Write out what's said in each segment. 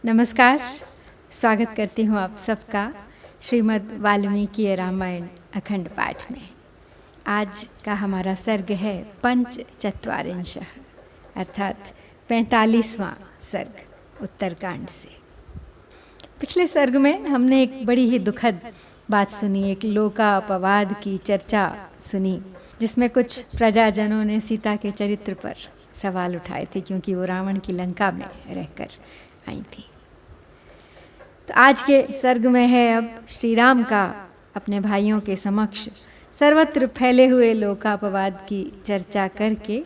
नमस्कार। स्वागत करती हूँ आप सबका श्रीमद् वाल्मीकि रामायण अखंड पाठ में। आज का हमारा सर्ग है पंचचत्वारिंशः अर्थात 45वां सर्ग उत्तरकांड से। पिछले सर्ग में हमने एक बड़ी ही दुखद बात सुनी, एक लोकापवाद की चर्चा सुनी, जिसमें कुछ प्रजाजनों ने सीता के चरित्र पर सवाल उठाए थे क्योंकि वो रावण की लंका में रहकर आई थी। तो आज के सर्ग में है अब श्री राम का अपने भाइयों के समक्ष सर्वत्र फैले हुए लोकापवाद की चर्चा करके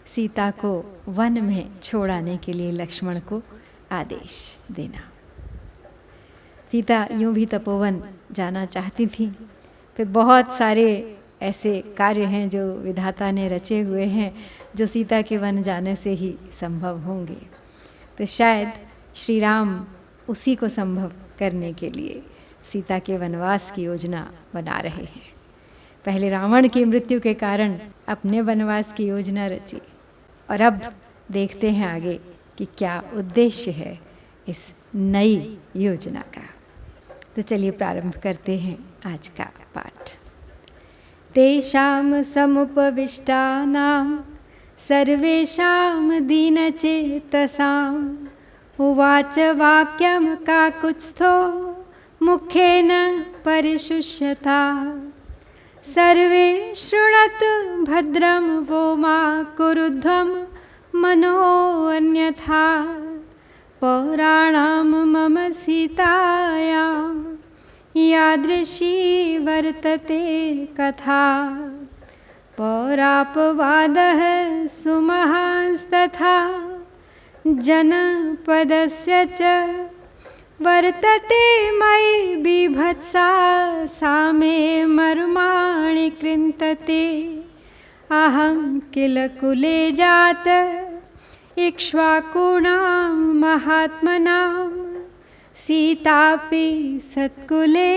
सीता को वन में छोड़ाने के लिए लक्ष्मण को आदेश देना। सीता यूं भी तपोवन जाना चाहती थी, फिर बहुत सारे ऐसे कार्य हैं जो विधाता ने रचे हुए हैं जो सीता के वन जाने से ही संभव होंगे। तो शायद श्री राम उसी को संभव करने के लिए सीता के वनवास की योजना बना रहे हैं। पहले रावण की मृत्यु के कारण अपने वनवास की योजना रची और अब देखते हैं आगे कि क्या उद्देश्य है इस नई योजना का। तो चलिए प्रारंभ करते हैं आज का पाठ। तेषां समुपविष्टानां सर्वेषां दीनचेतसाम् उवाच वाक्यं काकुत्स्थो मुखेन परिशुष्यता। सर्वे शृणन्तु भद्रं वो मा कुरुध्वं मनो अन्यथा। पौराणां मम सीतायां यादृशी वर्तते कथा। पौरापवादः सुमहांस्तथा जनपदस्य च वर्तते मयि बीभत्सा। सा मे मर्माणि कृन्तते। अहं किल कुले जात इक्ष्वाकूणां महात्मनां। सीतापि सत्कुले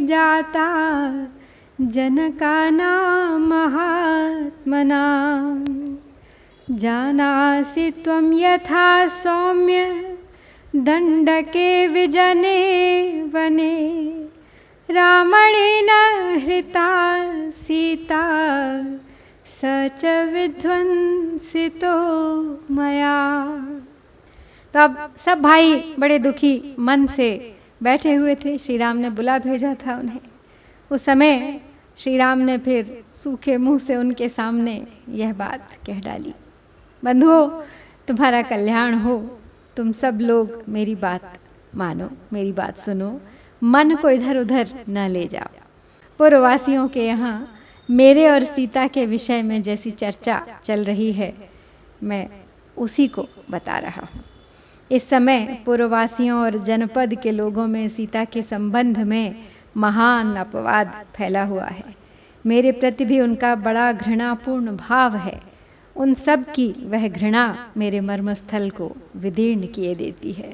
जाता जनकानां महात्मनां। जानासि त्वं यथा सौम्य दण्डके विजने वने। रावणेन हृता सीता स च विध्वंसितो मया। तो अब सब भाई बड़े दुखी मन से बैठे हुए थे। श्री राम ने बुला भेजा था उन्हें। उस समय श्री राम ने फिर सूखे मुंह से उनके सामने यह बात कह डाली, बंधुओं, तुम्हारा कल्याण हो, तुम सब लोग मेरी बात मानो, मेरी बात सुनो, मन को इधर उधर न ले जाओ। पूर्ववासियों के यहाँ मेरे और सीता के विषय में जैसी चर्चा चल रही है, मैं उसी को बता रहा हूँ। इस समय पूर्ववासियों और जनपद के लोगों में सीता के संबंध में महान अपवाद फैला हुआ है। मेरे प्रति भी उनका बड़ा घृणापूर्ण भाव है। उन सब की वह घृणा मेरे मर्मस्थल को विदीर्ण किए देती है।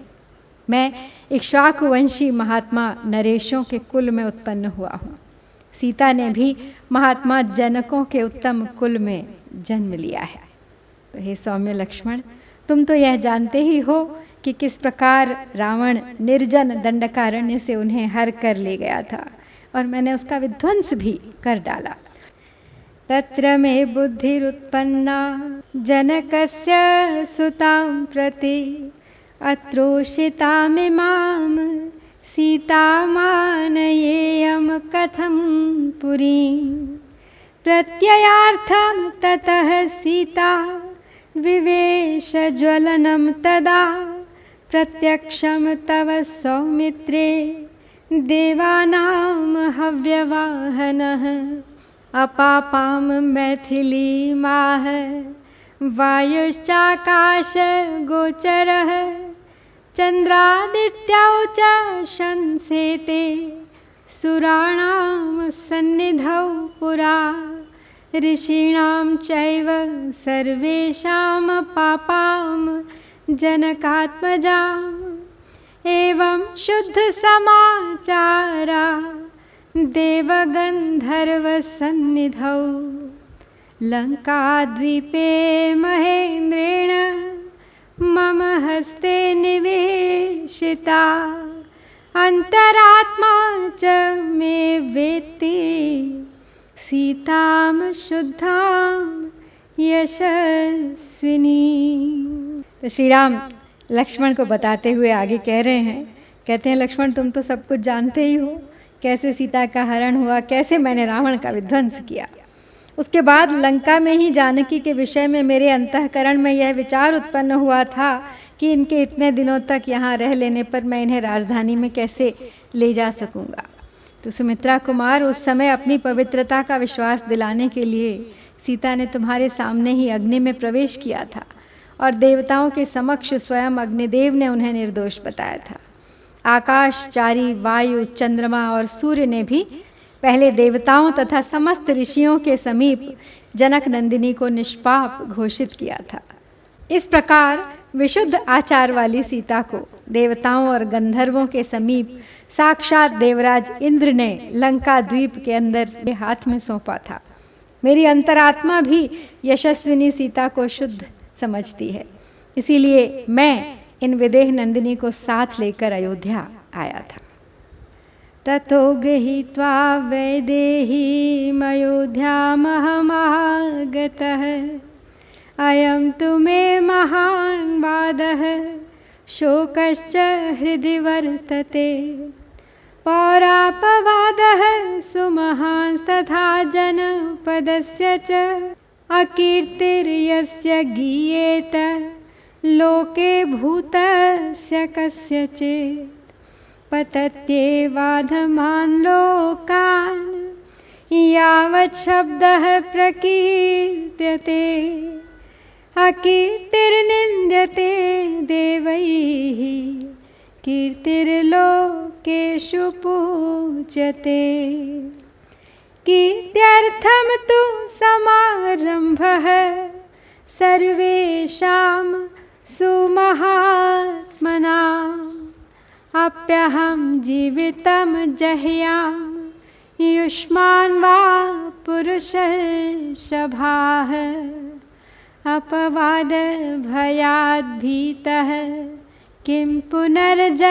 मैं इक्ष्वाकुवंशी महात्मा नरेशों के कुल में उत्पन्न हुआ हूँ। सीता ने भी महात्मा जनकों के उत्तम कुल में जन्म लिया है। तो हे सौम्य लक्ष्मण, तुम तो यह जानते ही हो कि किस प्रकार रावण निर्जन दंडकारण्य से उन्हें हर कर ले गया था और मैंने उसका विध्वंस भी कर डाला। तत्र मे बुद्धिरुत्पन्ना जनकस्य सुतां प्रति। अत्रोषितामिमां सीतामानयेयं कथं पुरीं। प्रत्ययार्थं ततः सीता विवेश ज्वलनं तदा। प्रत्यक्षं तव सौमित्रे देवानां हव्यवाहनः। अपापां मैथिलीमाह वायुश्चाकाश गोचरः। चन्द्रादित्यौ च शंसेते सुराणां सन्निधौ पुरा। ऋषीणां चैव सर्वेषां पापां जनकात्मजाम्। एवं शुद्ध समाचारा देवगन्धर्वसन्निधौ। लङ्काद्वीपे महेन्द्रेण मम हस्ते निवेशिता अंतरात्मा च मे वेत्ति सीताम शुद्धाम यशस्विनी। तो श्री राम लक्ष्मण को बताते हुए आगे कह रहे हैं, कहते हैं लक्ष्मण तुम तो सब कुछ जानते ही हो, कैसे सीता का हरण हुआ, कैसे मैंने रावण का विध्वंस किया। उसके बाद लंका में ही जानकी के विषय में मेरे अंतःकरण में यह विचार उत्पन्न हुआ था कि इनके इतने दिनों तक यहाँ रह लेने पर मैं इन्हें राजधानी में कैसे ले जा सकूँगा। तो सुमित्रा कुमार, उस समय अपनी पवित्रता का विश्वास दिलाने के लिए सीता ने तुम्हारे सामने ही अग्नि में प्रवेश किया था और देवताओं के समक्ष स्वयं अग्निदेव ने उन्हें निर्दोष बताया था। आकाशचारी वायु, चंद्रमा और सूर्य ने भी पहले देवताओं तथा समस्त ऋषियों के समीप जनक नंदिनी को निष्पाप घोषित किया था। इस प्रकार विशुद्ध आचार वाली सीता को देवताओं और गंधर्वों के समीप साक्षात देवराज इंद्र ने लंका द्वीप के अंदर मेरे हाथ में सौंपा था। मेरी अंतरात्मा भी यशस्विनी सीता को शुद्ध समझती है, इसीलिए मैं इन विदेह नंदिनी को साथ लेकर अयोध्या आया था। ततो गृहीत्वा वैदेहीम् अयोध्यामहमागतः अयं तु मे महान् वादः शोकश्च हृदि वर्तते पौरापवादः सुमहांस्तथा जनपदस्य च अकीर्तिर्यस्य गीयेत लोके भूतस्य कस्यचित् पतत्येवाधमान् लोकान् यावत् शब्दः प्रकीर्त्यते अकीर्तिर्निन्द्यते देवैः कीर्तिर्लोकेषु पूज्यते। कीर्त्यर्थं तु समारम्भः सर्वेषां सुमहात्मनाम् अप्यहं जीवितं जह्यामि युष्मान् वा पुरुषर्षभाः अपवादभयाद् भीतः किं पुनर्जनकात्वजाम्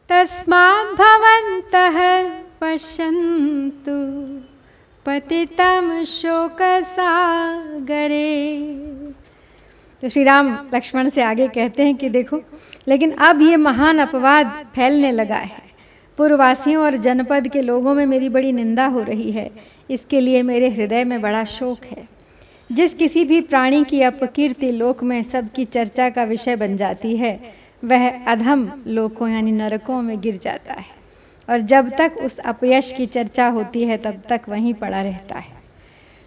तस्माद् भवन्तः पश्यन्तु पतितं शोकसागरे। तो श्री राम लक्ष्मण से आगे कहते हैं कि देखो, लेकिन अब ये महान अपवाद फैलने लगा है, पूर्ववासियों और जनपद के लोगों में मेरी बड़ी निंदा हो रही है, इसके लिए मेरे हृदय में बड़ा शोक है। जिस किसी भी प्राणी की अपकीर्ति लोक में सबकी चर्चा का विषय बन जाती है, वह अधम लोकों यानी नरकों में गिर जाता है और जब तक उस अपयश की चर्चा होती है तब तक वहीं पड़ा रहता है।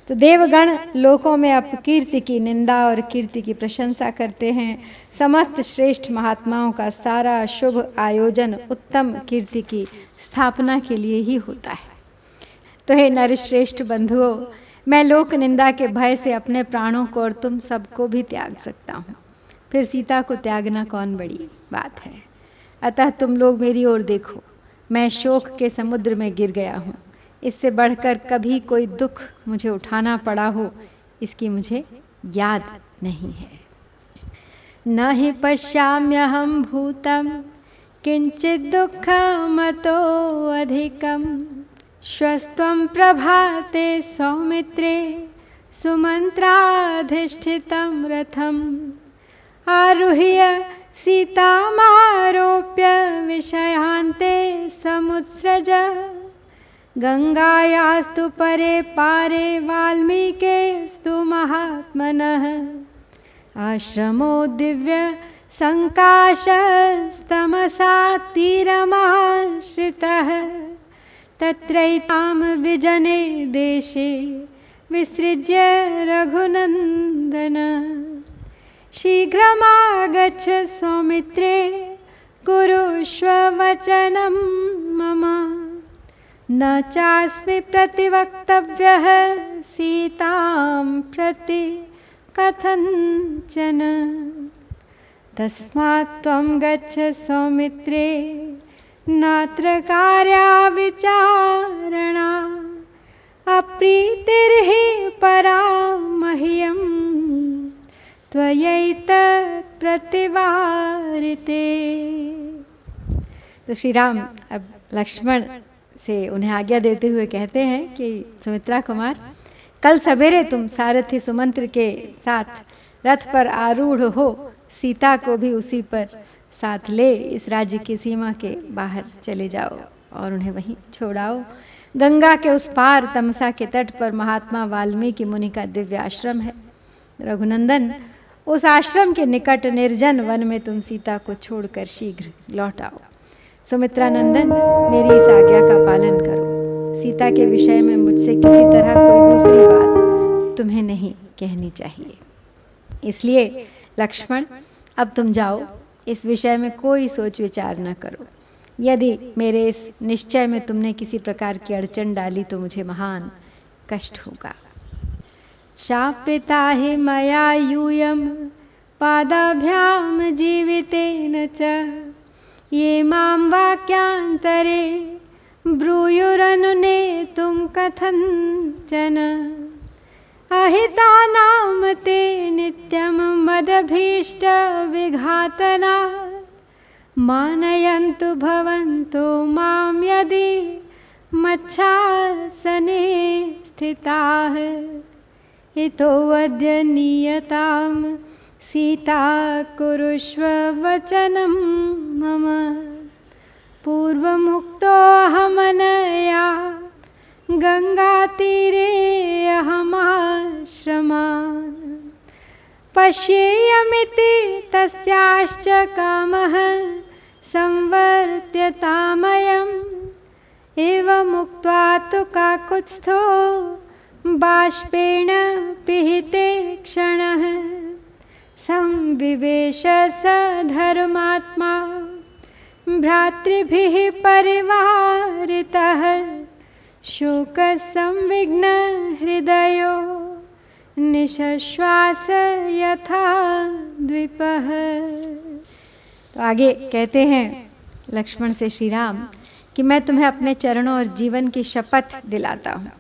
तो देवगण लोकों में अपकीर्ति की निंदा और कीर्ति की प्रशंसा करते हैं। समस्त श्रेष्ठ महात्माओं का सारा शुभ आयोजन उत्तम कीर्ति की स्थापना के लिए ही होता है। तो हे नरश्रेष्ठ बंधुओं, मैं लोक निंदा के भय से अपने प्राणों को और तुम सबको भी त्याग सकता हूँ, फिर सीता को त्यागना कौन बड़ी बात है। अतः तुम लोग मेरी ओर देखो, मैं शोक के समुद्र में गिर गया हूँ। इससे बढ़कर कभी कोई दुख मुझे उठाना पड़ा हो, इसकी मुझे याद नहीं है। न हि पश्याम्यहं भूतं किंचित् दुःखमतो अधिकं श्वस्त्वं प्रभाते सौमित्रे सुमन्त्राधिष्ठितं रथम् आरुह्य सीतामारोप्य विषयान्ते समुत्सृज गंगायास्तु परे पारे वाल्मीकिस्तु महात्मनः आश्रमो दिव्य संकाशस्तमसा तीरमाश्रितः तत्रैतां विजने देशे विसृज्य रघुनन्दन शीघ्रमागच्छ सौमित्रे कुरुष्व वचनं मम न चास्मि प्रतिवक्तव्यः सीतां प्रति कथञ्चन तस्मात् त्वं गच्छ सौमित्रे नात्र कार्या विचारणा अप्रीतिर्हि परा मह्यं त्वयैतत् प्रतिवारिते। तो श्री राम अब लक्ष्मण से उन्हें आज्ञा देते हुए कहते हैं कि सुमित्रा कुमार, कल सवेरे तुम सारथी सुमंत्र के साथ रथ पर आरूढ़ हो सीता को भी उसी पर साथ ले इस राज्य की सीमा के बाहर चले जाओ और उन्हें वहीं छोड़ाओ। गंगा के उस पार तमसा के तट पर महात्मा वाल्मीकि मुनि का दिव्य आश्रम है। रघुनंदन, उस आश्रम के निकट निर्जन वन में तुम सीता को छोड़कर शीघ्र लौट आओ। सुमित्रा नंदन, मेरी इस आज्ञा का पालन करो। सीता के विषय में मुझसे किसी तरह कोई दूसरी बात तुम्हें नहीं कहनी चाहिए। इसलिए लक्ष्मण, अब तुम जाओ, इस विषय में कोई सोच विचार न करो। यदि मेरे इस निश्चय में तुमने किसी प्रकार की अड़चन डाली तो मुझे महान कष्ट होगा। शापिता हि मया यूयं पादाभ्याम जीवितेन च ये मां वाक्यांतरे ब्रूयुरनुनेतुं कथंचन अहितानां ते नित्यं मदभीष्ट विघातना मानयन्तु भवन्तो मां यदि मच्छासने स्थिताः इतो अद्य नियतां सीता कुरुष्व वचनं मम पूर्वमुक्तो अहमनया गंगातीरे अहमाश्रमान् पश्येयमिति तस्याश्च कामः संवर्त्यतामयम् एवमुक्त्वा तु काकुत्स्थो बाष्पेण पिहिते क्षणः संविवेश स धर्मात्मा भ्रातृभिः परिवारितः शोकसंविघ्न हृदयो निश्वास यथा द्वीपः। तो आगे कहते हैं लक्ष्मण से श्री राम कि मैं तुम्हें अपने चरणों और जीवन की शपथ दिलाता हूँ,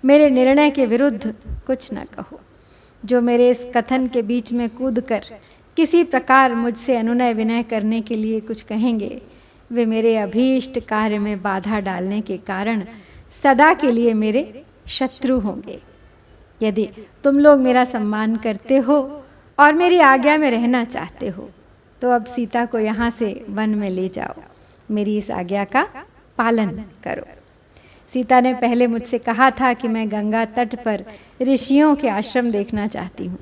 मेरे निर्णय के विरुद्ध कुछ न कहो। जो मेरे इस कथन के बीच में कूदकर किसी प्रकार मुझसे अनुनय विनय करने के लिए कुछ कहेंगे, वे मेरे अभीष्ट कार्य में बाधा डालने के कारण सदा के लिए मेरे शत्रु होंगे। यदि तुम लोग मेरा सम्मान करते हो और मेरी आज्ञा में रहना चाहते हो तो अब सीता को यहाँ से वन में ले जाओ, मेरी इस आज्ञा का पालन करो। सीता ने पहले मुझसे कहा था कि मैं गंगा तट पर ऋषियों के आश्रम देखना चाहती हूँ,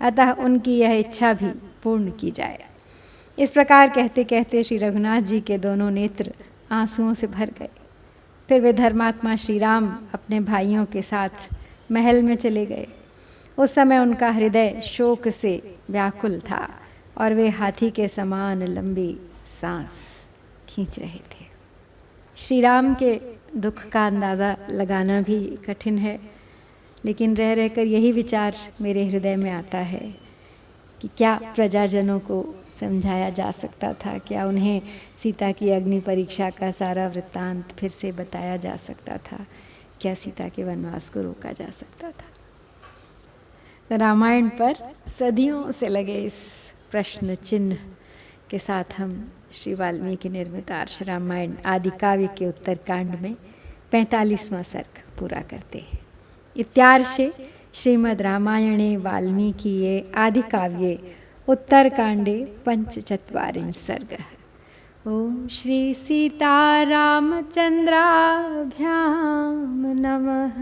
अतः उनकी यह इच्छा भी पूर्ण की जाए। इस प्रकार कहते कहते श्री रघुनाथ जी के दोनों नेत्र आंसुओं से भर गए। फिर वे धर्मात्मा श्री राम अपने भाइयों के साथ महल में चले गए। उस समय उनका हृदय शोक से व्याकुल था और वे हाथी के समान लंबी सांस खींच रहे थे। श्री राम के दुख का अंदाज़ा लगाना भी कठिन है, लेकिन रह रहकर यही विचार मेरे हृदय में आता है कि क्या प्रजाजनों को समझाया जा सकता था, क्या उन्हें सीता की अग्नि परीक्षा का सारा वृत्तांत फिर से बताया जा सकता था, क्या सीता के वनवास को रोका जा सकता था। तो रामायण पर सदियों से लगे इस प्रश्न चिन्ह के साथ हम श्री वाल्मीकि निर्मित आर्ष रामायण आदि काव्य के उत्तरकांड में 45वां सर्ग पूरा करते हैं। इत्यार्षे श्रीमद् रामायणे वाल्मीकिये आदि काव्ये उत्तरकांडे 45 सर्गः। ओम श्री सीतारामचंद्राभ्यां नमः।